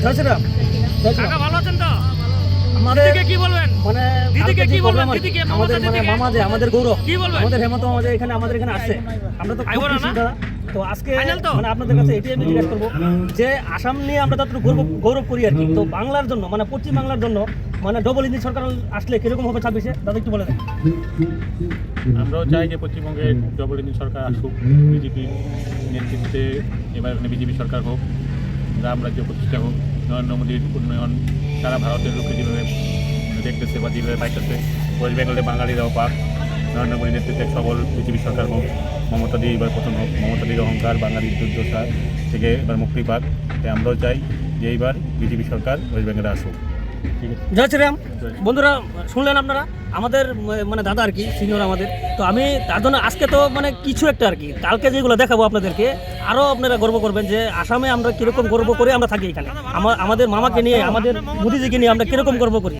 জয় শ্রীরাম। জয় শ্রীরাম। কাকা ভালো আছেন তো? আমাদের দিদিকে কি বলবেন? মানে দিদিকে কি বলবেন? আমাদের দিদিকে আমাদের মমতা মানে দিদিকে মামা যে আমাদের গৌরব, কি বলবেন? আমাদের হেমন্ত মামা যে আমাদের এখানে আসছে, আমরা তো খুব আইবো না খুশি না? দাদা। তো আজকে Final তো? মানে আপনাদের কাছে এটাই আমি জিজ্ঞাসা করবো যে আসাম নিয়ে আমরা যতটুকু গৌরব করি আর কি, তো বাংলার জন্য মানে পশ্চিম বাংলার জন্য মানে ডবল ইঞ্জিন সরকার আসলে কিরকম হবে 26-এ দাদা একটু বলে দেন। আমরাও চাই যে পশ্চিমবঙ্গে ডবল ইঞ্জিন সরকার আসুক, বিজেপির নেতৃত্বে এবার এখানে বিজেপি সরকার হোক, রাম রাজ্য প্রতিষ্ঠা হোক, নরেন্দ্র মোদীর উন্নয়ন সারা ভারতের লোকে যেভাবে দেখতেছে বা যেভাবে পাইতেছে, ওয়েস্ট বেঙ্গলে বাঙালিরাও পাক, নরেন্দ্র মোদীর নেতৃত্বে সবল বিজেপি সরকার হোক, মমতা দি এবার প্রথম হোক, মমতা দির অহংকার বাঙালির দুর্দশা থেকে এবার মুক্তি পাক। তাই আমরাও চাই যে এইবার বিজেপি সরকার ওয়েস্ট বেঙ্গলে আসুক। ঠিক আছে। জয় শ্রীরাম। বন্ধুরা শুনলেন আপনারা আমাদের মানে দাদা আর কি সিনিয়র আমাদের, তো আমি তার জন্য আজকে তো মানে কিছু একটা আর কি কালকে যেগুলো দেখাবো আপনাদেরকে, আরও আপনারা গর্ব করবেন যে আসামে আমরা কীরকম গর্ব করে আমরা থাকি এখানে, আমাদের মামাকে নিয়ে আমাদের মোদিজিকে নিয়ে আমরা কীরকম গর্ব করি।